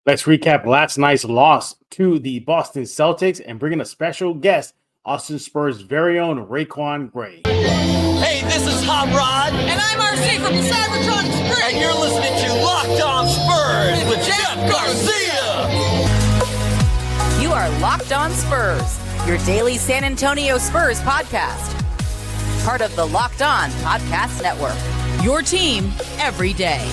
Let's recap last night's loss to the Boston Celtics and bring in a special guest, Austin Spurs' very own Rayquan Gray. Hey, this is Hot Rod. And I'm RC from San Antonio Spurs. And you're listening to Locked On Spurs with Jeff Garcia. You are Locked On Spurs, your daily San Antonio Spurs podcast. Part of the Locked On Podcast Network, your team every day.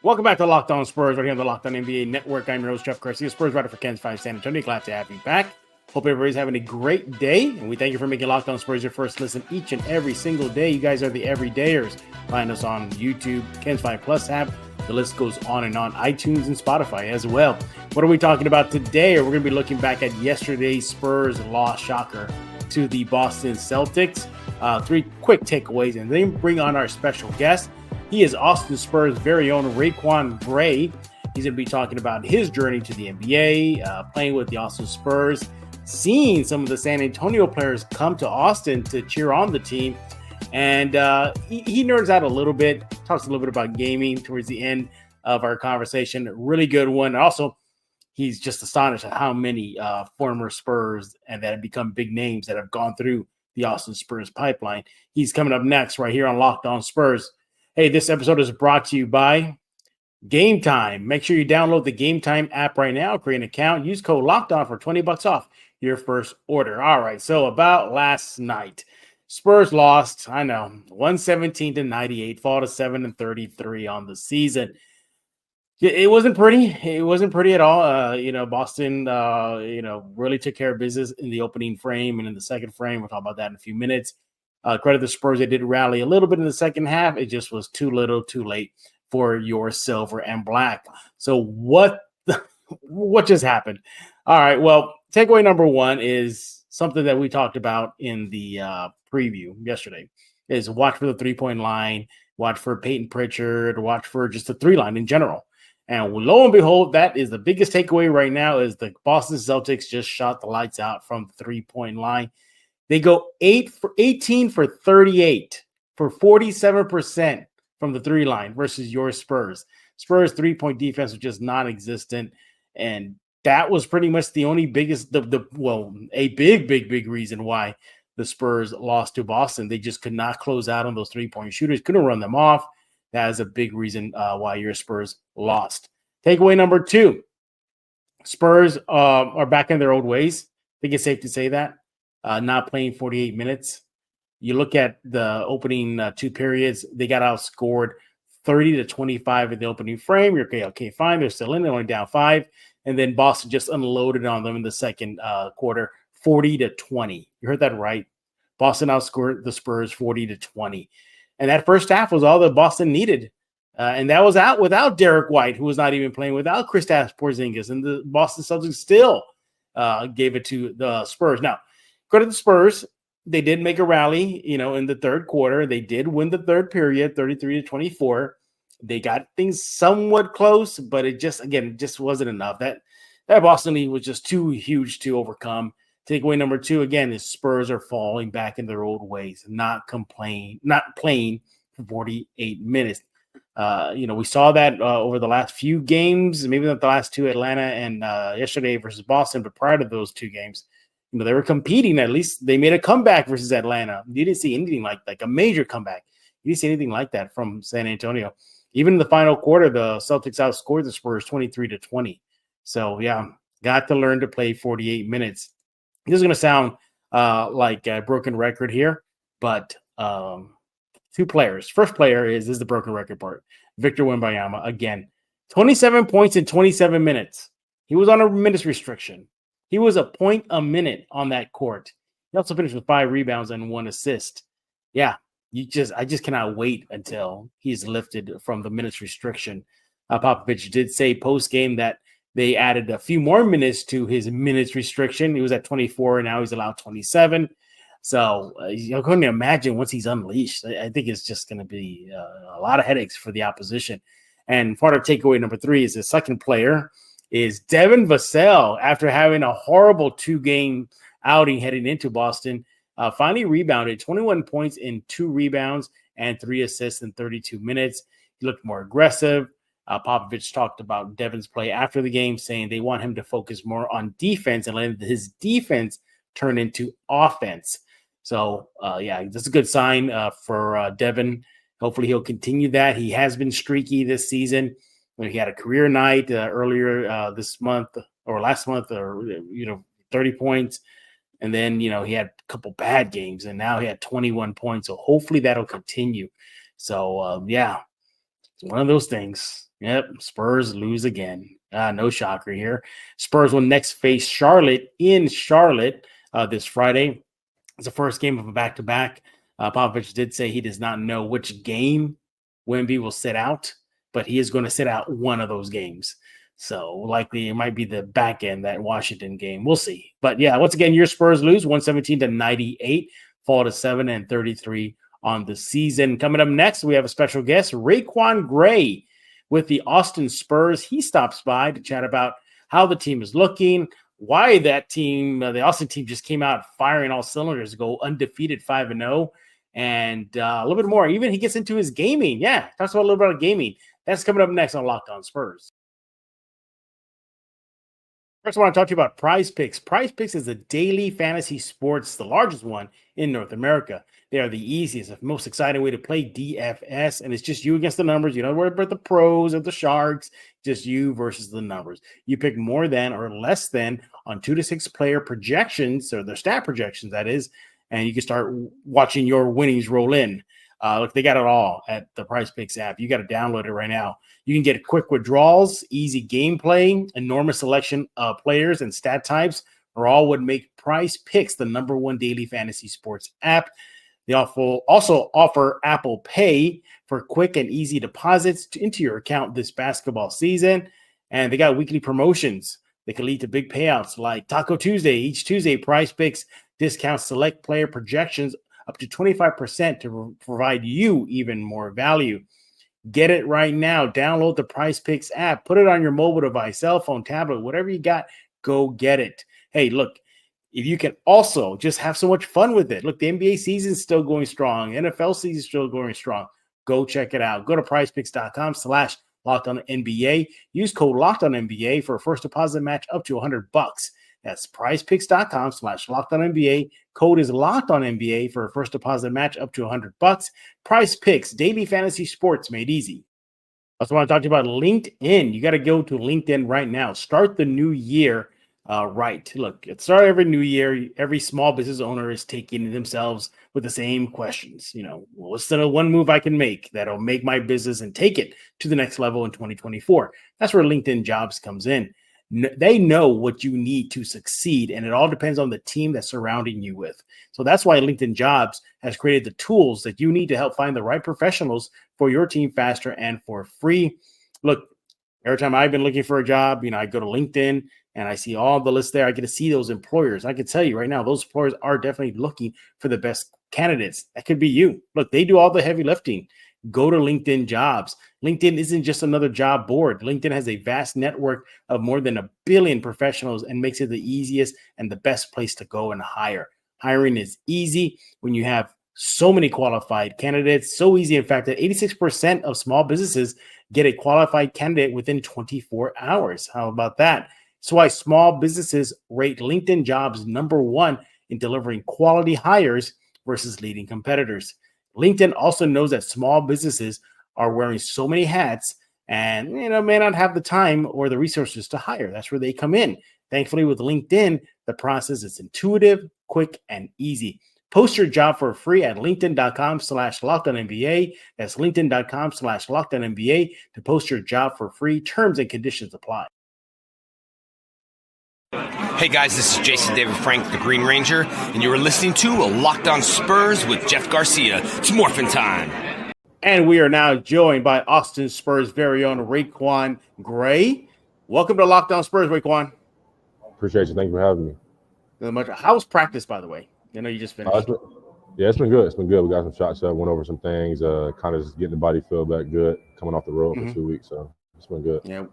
Welcome back to Locked On Spurs, right here on the Locked On NBA Network. I'm your host, Jeff Garcia, Spurs writer for Ken's 5 San Antonio. Glad to have you back. Hope everybody's having a great day, and we thank you for making Locked On Spurs your first listen each and every single day. You guys are the everydayers. Find us on YouTube, Ken's 5 Plus app. The list goes on and on, iTunes and Spotify as well. What are we talking about today? We're going to be looking back at yesterday's Spurs loss, shocker, to the Boston Celtics. Three quick takeaways, and then bring on our special guest. He is Austin Spurs' very own Rayquan Gray. He's going to be talking about his journey to the NBA, playing with the Austin Spurs, seeing some of the San Antonio players come to Austin to cheer on the team. And he nerds out a little bit, talks a little bit about gaming towards the end of our conversation. Really good one. Also, he's just astonished at how many former Spurs and that have become big names that have gone through the Austin Spurs pipeline. He's coming up next right here on Locked On Spurs. Hey, this episode is brought to you by Game Time. Make sure you download the Game Time app right now, create an account, use code LOCKEDON for $20 off your first order. All right, so about last night. Spurs lost, 117-98, fall to 7-33 on the season. It wasn't pretty. It wasn't pretty at all. Boston, really took care of business in the opening frame and in the second frame. We'll talk about that in a few minutes. Credit the Spurs. They did rally a little bit in the second half. It just was too little, too late for your silver and black. So what just happened? All right. Well, takeaway number one is something that we talked about in the preview yesterday is watch for the 3-point line, watch for Peyton Pritchard, watch for just the 3-line in general. And lo and behold, that is the biggest takeaway right now is the Boston Celtics just shot the lights out from the 3-point line. They go 18 for 38 for 47% from the 3-line versus your Spurs. Spurs 3-point defense was just non-existent. And that was pretty much the only biggest, a big reason why the Spurs lost to Boston. They just could not close out on those 3-point shooters, couldn't run them off. That is a big reason why your Spurs lost. Takeaway number two, Spurs are back in their old ways. I think it's safe to say that. Not playing 48 minutes. You look at the opening two periods, they got outscored 30-25 in the opening frame. You're okay, fine. They're still in. They're only down 5. And then Boston just unloaded on them in the second quarter, 40-20. You heard that right. Boston outscored the Spurs 40-20. And that first half was all that Boston needed. And that was out without Derek White, who was not even playing, without Kristaps Porzingis. And the Boston Celtics still gave it to the Spurs. Now, go to the Spurs. They did make a rally, in the third quarter. They did win the third period, 33-24. They got things somewhat close, but it just wasn't enough. That Boston lead was just too huge to overcome. Takeaway number two, again, is Spurs are falling back in their old ways, not playing for 48 minutes. We saw that over the last few games, maybe not the last two, Atlanta and yesterday versus Boston, but prior to those two games, they were competing. At least they made a comeback versus Atlanta. You didn't see anything like a major comeback. You didn't see anything like that from San Antonio. Even in the final quarter, the Celtics outscored the Spurs 23-20. So, yeah, got to learn to play 48 minutes. This is going to sound like a broken record here, but two players. First player this is the broken record part. Victor Wembanyama, again, 27 points in 27 minutes. He was on a minutes restriction. He was a point a minute on that court. He also finished with 5 rebounds and 1 assist. Yeah, I just cannot wait until he's lifted from the minutes restriction. Popovich did say post-game that they added a few more minutes to his minutes restriction. He was at 24, and now he's allowed 27. So you're going to imagine once he's unleashed, I think it's just going to be a lot of headaches for the opposition. And part of takeaway number 3 is the second player is Devin Vassell. After having a horrible 2-game outing heading into Boston, finally rebounded 21 points and 2 rebounds and 3 assists in 32 minutes. He looked more aggressive. Popovich talked about Devin's play after the game, saying they want him to focus more on defense and let his defense turn into offense. So, that's a good sign for Devin. Hopefully he'll continue that. He has been streaky this season. He had a career night earlier this month or last month, 30 points. And then, he had a couple bad games, and now he had 21 points. So hopefully that'll continue. So, it's one of those things. Yep, Spurs lose again. No shocker here. Spurs will next face Charlotte in Charlotte this Friday. It's the first game of a back-to-back. Popovich did say he does not know which game Wemby will sit out, but he is going to sit out one of those games. So likely it might be the back end, that Washington game. We'll see. But once again, your Spurs lose 117-98, fall to 7-33 on the season. Coming up next, we have a special guest, Rayquan Gray with the Austin Spurs. He stops by to chat about how the team is looking, why that team, the Austin team, just came out firing all cylinders to go undefeated 5-0, and a little bit more. Even he gets into his gaming. Yeah, talks about a little bit of gaming. That's coming up next on Locked On Spurs. First, I want to talk to you about PrizePicks. PrizePicks is a daily fantasy sports, the largest one in North America. They are the easiest and most exciting way to play DFS, and it's just you against the numbers. You don't worry about the pros or the sharks, just you versus the numbers. You pick more than or less than on 2 to 6 player projections, or their stat projections, that is, and you can start watching your winnings roll in. Look, they got it all at the PrizePicks app. You got to download it right now. You can get quick withdrawals, easy gameplay, enormous selection of players and stat types are all what make PrizePicks the #1 daily fantasy sports app. They also offer Apple Pay for quick and easy deposits into your account this basketball season. And they got weekly promotions that can lead to big payouts like Taco Tuesday. Each Tuesday, PrizePicks discounts select player projections up to 25% to provide you even more value. Get it right now. Download the PrizePicks app. Put it on your mobile device, cell phone, tablet, whatever you got, go get it. Hey, look, if you can also just have so much fun with it. Look, the NBA season is still going strong. NFL season is still going strong. Go check it out. Go to prizepicks.com/LockedOnNBA. Use code LockedOnNBA for a first deposit match up to $100. That's prizepicks.com/LockedOnNBA. Code is LockedOnNBA for a first deposit match up to $100. PrizePicks, daily fantasy sports made easy. I also want to talk to you about LinkedIn. You got to go to LinkedIn right now. Start the new year right. Look, at the start of every new year, every small business owner is taking themselves with the same questions. What's the one move I can make that'll make my business and take it to the next level in 2024? That's where LinkedIn Jobs comes in. They know what you need to succeed, and it all depends on the team that's surrounding you with. So that's why LinkedIn Jobs has created the tools that you need to help find the right professionals for your team faster and for free. Look, every time I've been looking for a job, I go to LinkedIn and I see all the lists there. I get to see those employers. I can tell you right now, those employers are definitely looking for the best candidates. That could be you. Look, they do all the heavy lifting. Go to LinkedIn Jobs. LinkedIn isn't just another job board. LinkedIn has a vast network of more than 1 billion professionals and makes it the easiest and the best place to go and hire. Hiring is easy when you have so many qualified candidates. So easy, in fact, that 86% of small businesses get a qualified candidate within 24 hours. How about that? That's why small businesses rate LinkedIn Jobs #1 in delivering quality hires versus leading competitors. LinkedIn also knows that small businesses are wearing so many hats and may not have the time or the resources to hire. That's where they come in. Thankfully, with LinkedIn, the process is intuitive, quick, and easy. Post your job for free at linkedin.com/LockedOnNBA. That's linkedin.com/LockedOnNBA to post your job for free. Terms and conditions apply. Hey guys, this is Jason David Frank, the Green Ranger, and you are listening to Locked On Spurs with Jeff Garcia. It's morphin' time. And we are now joined by Austin Spurs' very own RaiQuan Gray. Welcome to Locked On Spurs, RaiQuan. Appreciate you. Thank you for having me. How was practice, by the way? I know you just finished. It's been good. It's been good. We got some shots up, went over some things, kind of just getting the body feel back good, coming off the road for 2 weeks. So it's been good. Yeah.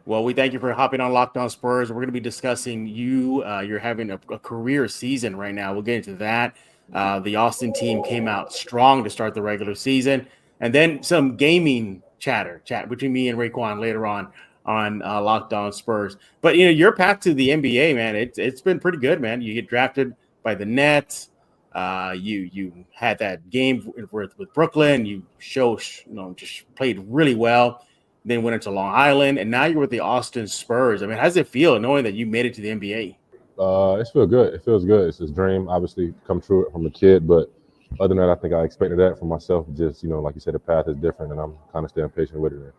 Well, we thank you for hopping on Locked On Spurs. We're going to be discussing you. You're having a career season right now. We'll get into that. The Austin team came out strong to start the regular season, and then some gaming chat between me and Rayquan later on Locked On Spurs. But your path to the NBA, man, it's been pretty good, man. You get drafted by the Nets. You had that game with Brooklyn. You just played really well. Then went into Long Island, and now you're with the Austin Spurs. I mean, how does it feel knowing that you made it to the NBA? It feels good. It feels good. It's his dream, obviously, come true from a kid. But other than that, I think I expected that for myself. Just like you said, the path is different, and I'm kind of staying patient with it. And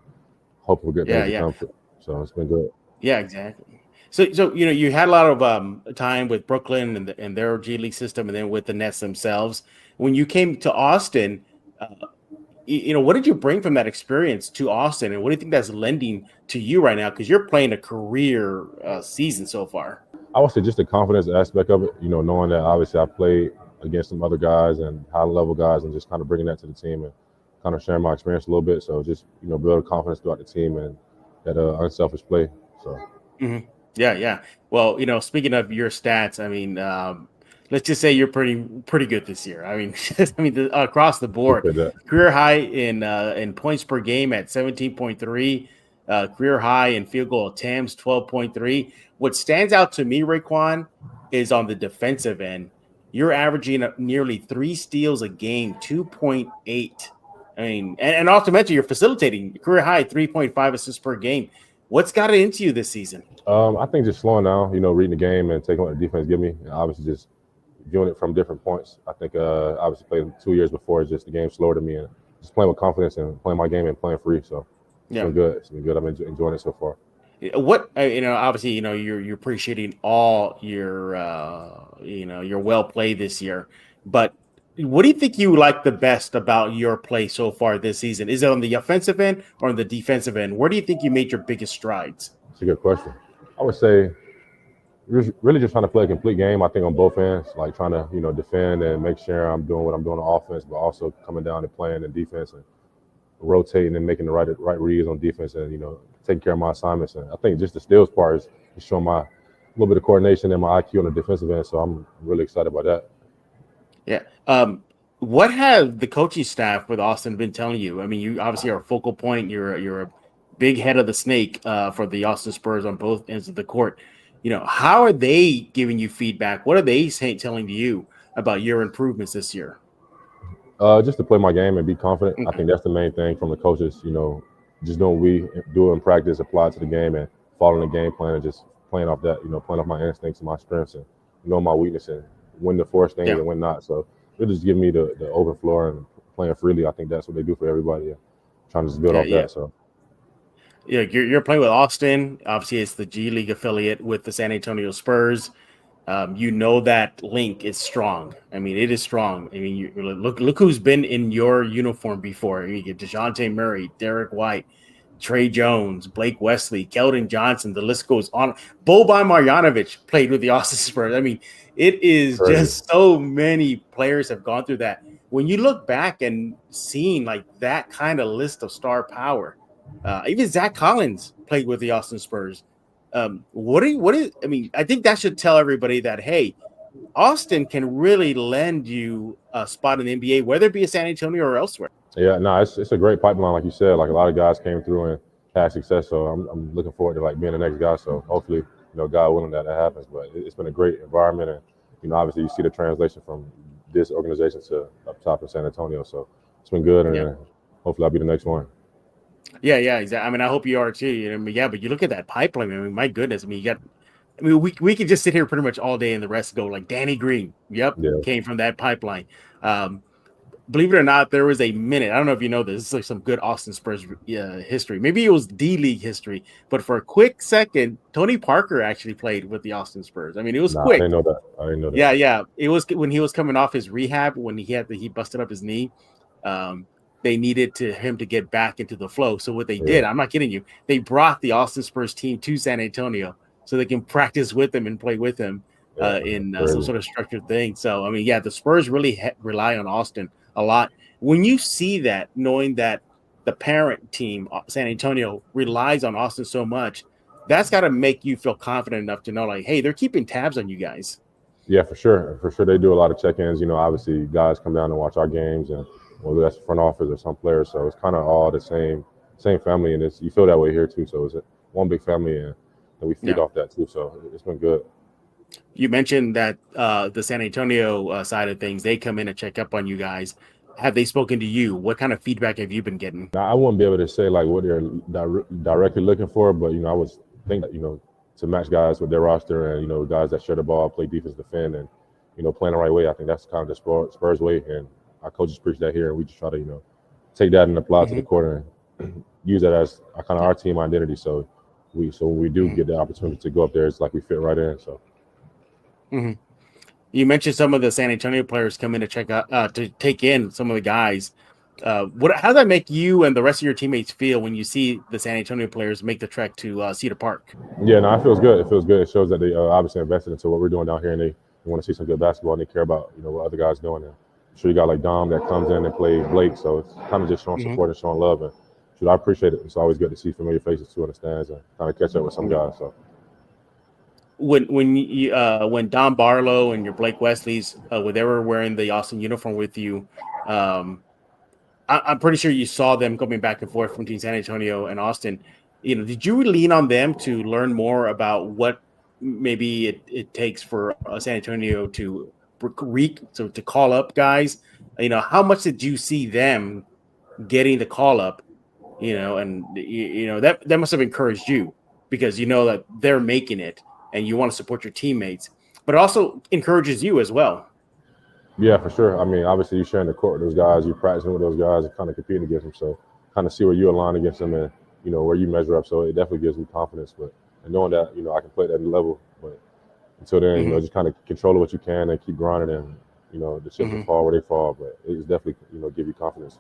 hopefully, good things to come through. So it's been good. Yeah, exactly. So you had a lot of time with Brooklyn and their G League system, and then with the Nets themselves. When you came to Austin, what did you bring from that experience to Austin, and what do you think that's lending to you right now? Because you're playing a career season so far. I would say just the confidence aspect of it. Knowing that obviously I played against some other guys and high-level guys, and just kind of bringing that to the team and kind of sharing my experience a little bit. So just build confidence throughout the team and that unselfish play. So. Mm-hmm. Yeah. Well, speaking of your stats, I mean, let's just say you're pretty good this year. I mean, across the board, career high in points per game at 17.3, career high in field goal attempts 12.3. What stands out to me, Rayquan, is on the defensive end. You're averaging nearly 3 steals a game, 2.8. I mean, and not to mention you're facilitating career high 3.5 assists per game. What's got it into you this season? I think just slowing down, reading the game and taking what the defense give me, and obviously just viewing it from different points. I think obviously played 2 years before, it's just the game slower to me, and just playing with confidence and playing my game and playing free. So it's been good. It's been good. I've been enjoying it so far. What obviously you're appreciating all your your well play this year, but what do you think you like the best about your play so far this season? Is it on the offensive end or on the defensive end? Where do you think you made your biggest strides? It's a good question. I would say really just trying to play a complete game. I think on both ends, like trying to defend and make sure I'm doing what I'm doing on offense, but also coming down and playing in defense and rotating and making the right reads on defense and taking care of my assignments. And I think just the steals part is showing my little bit of coordination and my IQ on the defensive end. So I'm really excited about that. Yeah. What have the coaching staff with Austin been telling you? I mean, you obviously are a focal point. You're a big head of the snake for the Austin Spurs on both ends of the court. How are they giving you feedback? What are they telling you about your improvements this year? Just to play my game and be confident. Okay. I think that's the main thing from the coaches. Just doing what we do in practice, apply it to the game, and following the game plan and just playing off that. Playing off my instincts and my strengths and my weakness and when to force things and when not. So it just give me the open floor and playing freely. I think that's what they do for everybody. And trying to just build off that. So. Yeah, you're playing with Austin. Obviously, it's the G League affiliate with the San Antonio Spurs. That link is strong. I mean, it is strong. I mean, look who's been in your uniform before. You get DeJounte Murray, Derek White, Trey Jones, Blake Wesley, Keldon Johnson. The list goes on. Boban Marjanovic played with the Austin Spurs. I mean, it is just so many players have gone through that. When you look back and seeing like that kind of list of star power, even Zach Collins played with the Austin Spurs. I think that should tell everybody that, hey, Austin can really lend you a spot in the NBA, whether it be a San Antonio or elsewhere. Yeah, no, it's a great pipeline, like you said. Like a lot of guys came through and had success, so I'm looking forward to like being the next guy. So hopefully, God willing, that happens. But it's been a great environment, and obviously you see the translation from this organization to up top in San Antonio. So it's been good, and hopefully I'll be the next one. Yeah, exactly. I mean, I hope you are too. But you look at that pipeline. I mean, my goodness. We could just sit here pretty much all day and the rest go like Danny Green. Came from that pipeline. Believe it or not, there was a minute. I don't know if you know this. This is like some good Austin Spurs history. Maybe it was D-League history, but for a quick second, Tony Parker actually played with the Austin Spurs. I mean, it was quick. I didn't know that. Yeah. It was when he was coming off his rehab when he busted up his knee. They needed him to get back into the flow. So what they did, I'm not kidding you, they brought the Austin Spurs team to San Antonio so they can practice with him and play with him in some sort of structured thing. So, I mean, the Spurs really rely on Austin a lot. When you see that, knowing that the parent team, San Antonio, relies on Austin so much, that's got to make you feel confident enough to know, like, hey, they're keeping tabs on you guys. Yeah, for sure. For sure, they do a lot of check-ins. Obviously, guys come down and watch our games, and whether that's the front office or some players. So it's kind of all the same family, and you feel that way here too. So it's one big family, and we feed off that too. So it's been good. You mentioned that the San Antonio side of things, they come in and check up on you guys. Have they spoken to you? What kind of feedback have you been getting? Now, I wouldn't be able to say like what they're directly looking for, but I would think that to match guys with their roster and guys that share the ball, play defense, defend, and playing the right way. I think that's kind of the Spurs way, and our coaches preach that here, and we just try to take that and apply it to the court and use that as kind of our team identity. So when we do get the opportunity to go up there, it's like we fit right in. So. You mentioned some of the San Antonio players come in to check out to take in some of the guys. How does that make you and the rest of your teammates feel when you see the San Antonio players make the trek to Cedar Park? Yeah, no, it feels good. It feels good. It shows that they obviously invested into what we're doing down here, and they want to see some good basketball, and they care about what other guys doing. And I'm sure you got like Dom that comes in and play Blake, so it's kind of just showing support and showing love. And I appreciate it. It's always good to see familiar faces too in the stands and kind of catch up with some guys. So. When Don Barlow and your Blake Wesleys, when they were wearing the Austin uniform with you, I'm pretty sure you saw them coming back and forth between San Antonio and Austin. Did you lean on them to learn more about what maybe it takes for San Antonio to call up guys? How much did you see them getting the call up? And that must have encouraged you because that they're making it. And you want to support your teammates, but it also encourages you as well. Yeah, for sure. I mean, obviously, you're sharing the court with those guys, you're practicing with those guys, and kind of competing against them. So, kind of see where you align against them, and where you measure up. So, it definitely gives me confidence. But knowing that I can play at that level, but until then, just kind of control what you can and keep grinding, and the chips will fall where they fall. But it's definitely give you confidence.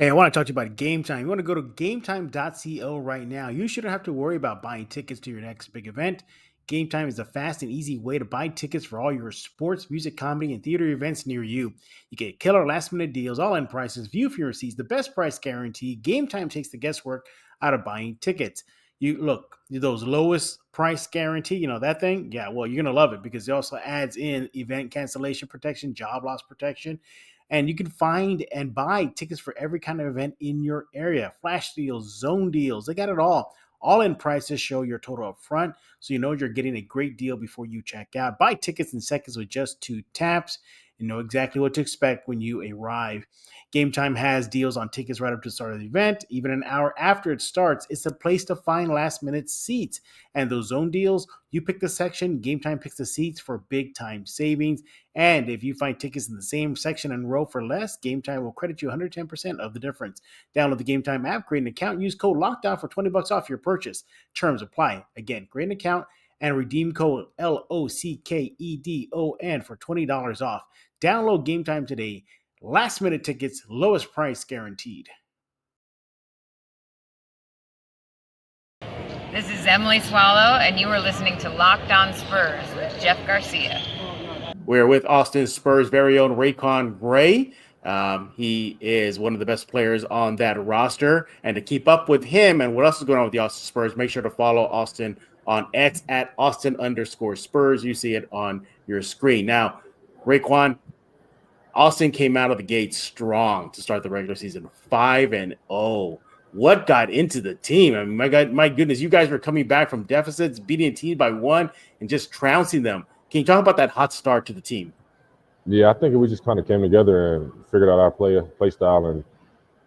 Hey, I want to talk to you about Game Time. You want to go to gametime.co right now. You shouldn't have to worry about buying tickets to your next big event. Game Time is a fast and easy way to buy tickets for all your sports, music, comedy, and theater events near you. You get killer last-minute deals, all-in prices, view for your seats, the best price guarantee. Game Time takes the guesswork out of buying tickets. You look, those lowest price guarantee, that thing? Yeah, well, you're going to love it because it also adds in event cancellation protection, job loss protection. And you can find and buy tickets for every kind of event in your area. Flash deals, zone deals, they got it all. All-in prices show your total up front, so you're getting a great deal before you check out. Buy tickets in seconds with just 2 taps. You know exactly what to expect when you arrive. Game Time has deals on tickets right up to the start of the event. Even an hour after it starts, it's a place to find last-minute seats. And those zone deals, you pick the section, Game Time picks the seats for big-time savings. And if you find tickets in the same section and row for less, Game Time will credit you 110% of the difference. Download the Game Time app, create an account, use code LOCKDOWN for $20 off your purchase. Terms apply. Again, create an account and redeem code LOCKEDON for $20 off. Download Game Time today. Last minute tickets, lowest price guaranteed. This is Emily Swallow, and you are listening to Locked On Spurs with Jeff Garcia. We're with Austin Spurs' very own Rayquan Gray. He is one of the best players on that roster. And to keep up with him and what else is going on with the Austin Spurs, make sure to follow Austin on X at Austin_Spurs. You see it on your screen. Now, Rayquan, Austin came out of the gate strong to start the regular season, 5-0. What got into the team? I mean, my goodness, you guys were coming back from deficits, beating a team by 1 and just trouncing them. Can you talk about that hot start to the team? Yeah, I think we just kind of came together and figured out our play style and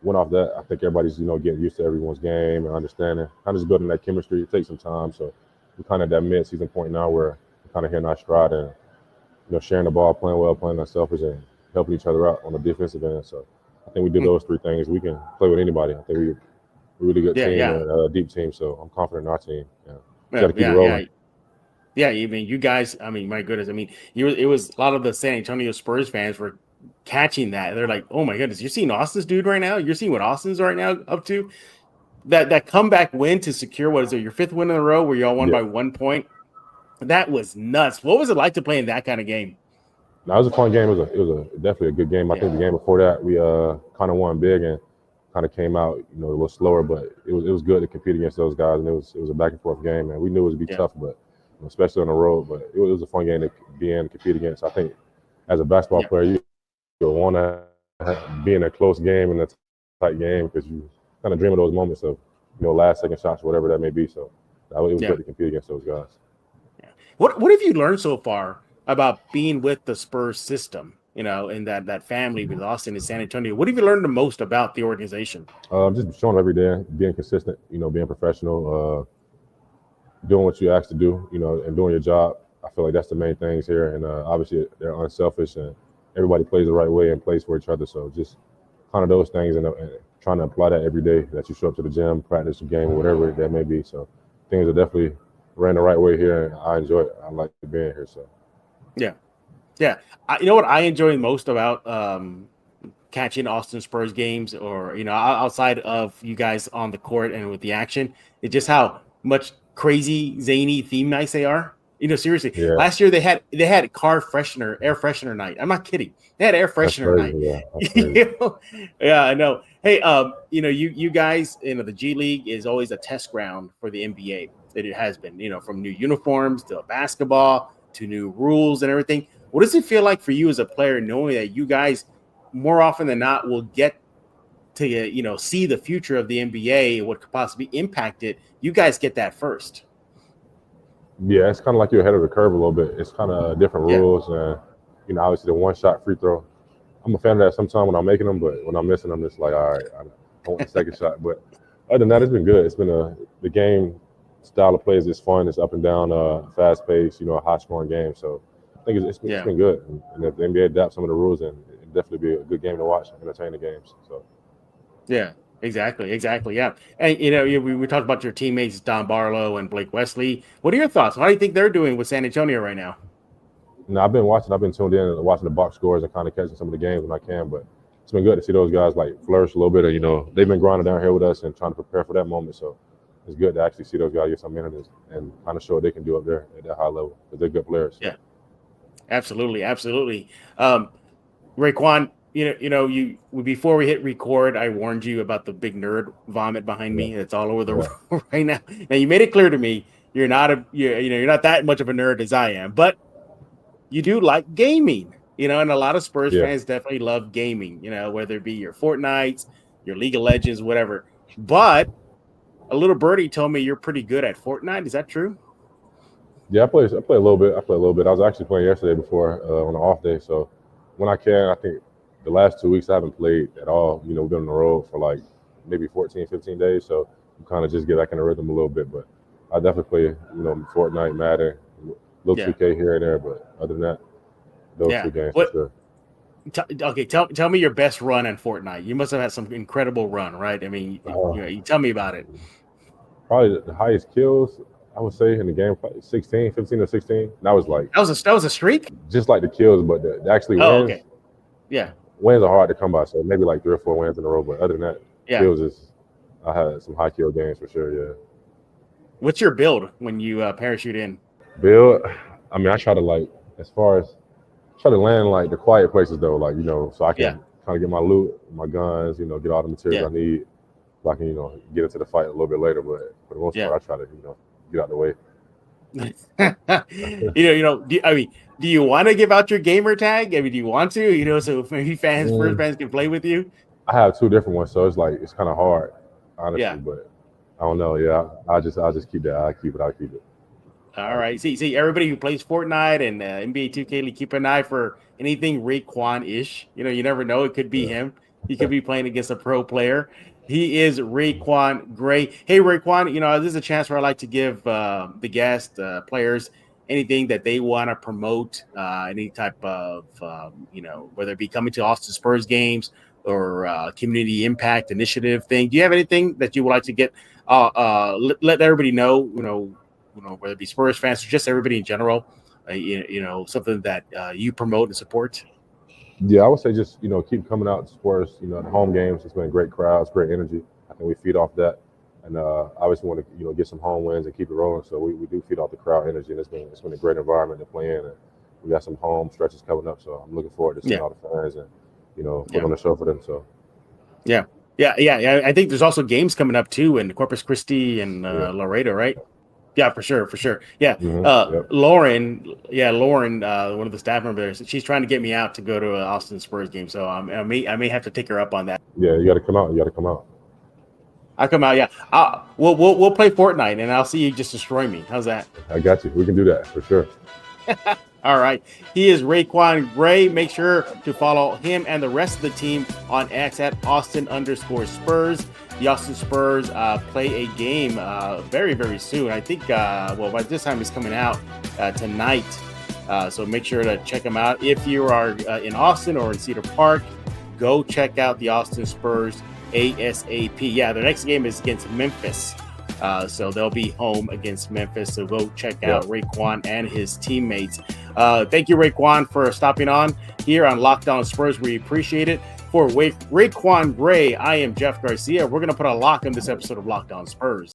went off that. I think everybody's, getting used to everyone's game and understanding, kind of just building that chemistry. It takes some time. So we're kind of at that mid-season point now where we're kind of hitting our stride and, sharing the ball, playing well, playing unselfish, and helping each other out on the defensive end. So I think we did those 3 things. We can play with anybody. I think we're a really good team and a deep team. So I'm confident in our team. We got to keep it rolling. Yeah, I mean, you guys, my goodness. I mean, it was a lot of the San Antonio Spurs fans were catching that. They're like, oh, my goodness, you're seeing Austin's dude right now? You're seeing what Austin's right now up to? That comeback win to secure, what is it, your 5th win in a row where you all won by 1 point? That was nuts. What was it like to play in that kind of game? No, it was a fun game. It was definitely a good game. I think the game before that, we kind of won big and kind of came out, a little slower, but it was good to compete against those guys, and it was a back and forth game, and we knew it would be tough, but especially on the road. But it was a fun game to be in, compete against. I think as a basketball player, you want to be in a close game and a tight game because you kind of dream of those moments of last second shots, whatever that may be. So it was good to compete against those guys. What have you learned so far about being with the Spurs system? In that family with Austin and San Antonio, what have you learned the most about the organization? Just showing up every day, being consistent, being professional, doing what you asked to do, and doing your job. I feel like that's the main things here. And obviously they're unselfish and everybody plays the right way and plays for each other. So just kind of those things and trying to apply that every day that you show up to the gym, practice your game, whatever that may be. So things are definitely ran the right way here, and I enjoy it. I like being here. So yeah. You know what I enjoy most about catching Austin Spurs games, or outside of you guys on the court and with the action, it's just how much crazy zany theme nights they are. Seriously. Yeah. Last year they had air freshener night. I'm not kidding. They had air freshener night. Yeah, I know. Hey, you guys, the G League is always a test ground for the NBA. It has been, from new uniforms to basketball to new rules and everything. What does it feel like for you as a player, knowing that you guys more often than not will get to see the future of the NBA, what could possibly impact it? You guys get that first. Yeah, it's kind of like you're ahead of the curve a little bit. It's kind of different rules, and obviously the one-shot free throw. I'm a fan of that sometimes when I'm making them, but when I'm missing them, it's like, all right, I want the second shot. But other than that, it's been good. It's been the game style of play is just fun. It's up and down, fast-paced, a high-scoring game. So I think it's been good. And if the NBA adapts some of the rules, then it'd definitely be a good game to watch, entertain the games. So yeah. Exactly. Yeah. And, we talked about your teammates, Don Barlow and Blake Wesley. What are your thoughts? How do you think they're doing with San Antonio right now? No, I've been tuned in, watching the box scores and kind of catching some of the games when I can. But it's been good to see those guys flourish a little bit. They've been grinding down here with us and trying to prepare for that moment. So it's good to actually see those guys get some minutes and kind of show what they can do up there at that high level because they're good players. Yeah, absolutely. Rayquan, you before we hit record, I warned you about the big nerd vomit behind me. It's all over the room right now. Now you made it clear to me you're not that much of a nerd as I am, but you do like gaming, and a lot of Spurs fans definitely love gaming, whether it be your Fortnites, your League of Legends, whatever. But a little birdie told me you're pretty good at Fortnite. Is that true? Yeah, I play a little bit. I was actually playing yesterday before on an off day. So when I can, I think the last 2 weeks I haven't played at all. We've been on the road for maybe 14, 15 days. So I'm kind of just get back in the rhythm a little bit. But I definitely play, Fortnite, Madden, little 2K here and there. But other than that, those two games for sure. Okay, tell me your best run in Fortnite. You must have had some incredible run, right? I mean, you tell me about it. Probably the highest kills, I would say, in the game, 15 or 16. That was a streak? Just like the kills, but the actually wins. Okay. Yeah. Wins are hard to come by, so maybe 3 or 4 wins in a row. But other than that, kills I had some high kill games for sure, yeah. What's your build when you parachute in? Build? I mean, I try to land the quiet places though, so I can kind of get my loot, my guns, get all the materials I need, so I can, get into the fight a little bit later. But for the most part, I try to, get out the way. Do you want to give out your gamer tag? I mean, do you want to, so maybe Spurs fans can play with you? I have 2 different ones, so it's kind of hard, honestly. But I don't know. Yeah, I'll just keep that. I'll keep it. All right. See, everybody who plays Fortnite and NBA 2K, keep an eye for anything Rayquan-ish. You never know. It could be him. He could be playing against a pro player. He is Rayquan Gray. Hey, Rayquan, this is a chance where I like to give the guest players anything that they want to promote, any type of, whether it be coming to Austin Spurs games or community impact initiative thing. Do you have anything that you would like to get, let everybody know, whether it be Spurs fans or just everybody in general, something that you promote and support? Yeah, I would say just, keep coming out to Spurs, the home games. It's been great crowds, great energy. I think we feed off that. And obviously want to, get some home wins and keep it rolling. So we do feed off the crowd energy, and it's been a great environment to play in. And we got some home stretches coming up, so I'm looking forward to seeing all the fans and, put on the show for them. So yeah. Yeah. I think there's also games coming up too in Corpus Christi and Laredo, right? Yeah, for sure. Yeah. Yep. Lauren, one of the staff members, she's trying to get me out to go to an Austin Spurs game. So I may have to take her up on that. Yeah, you got to come out. I'll come out. Yeah. We'll play Fortnite and I'll see you just destroy me. How's that? I got you. We can do that for sure. All right. He is Rayquan Gray. Make sure to follow him and the rest of the team on X at Austin_Spurs. The Austin Spurs play a game very, very soon. I think, by this time it's coming out tonight. So make sure to check them out. If you are in Austin or in Cedar Park, go check out the Austin Spurs ASAP. Yeah, their next game is against Memphis. So they'll be home against Memphis. So go check out Rayquan and his teammates. Thank you, Rayquan, for stopping on here on Locked On Spurs. We appreciate it. For Rayquan Gray, I am Jeff Garcia. We're going to put a lock on this episode of Locked On Spurs.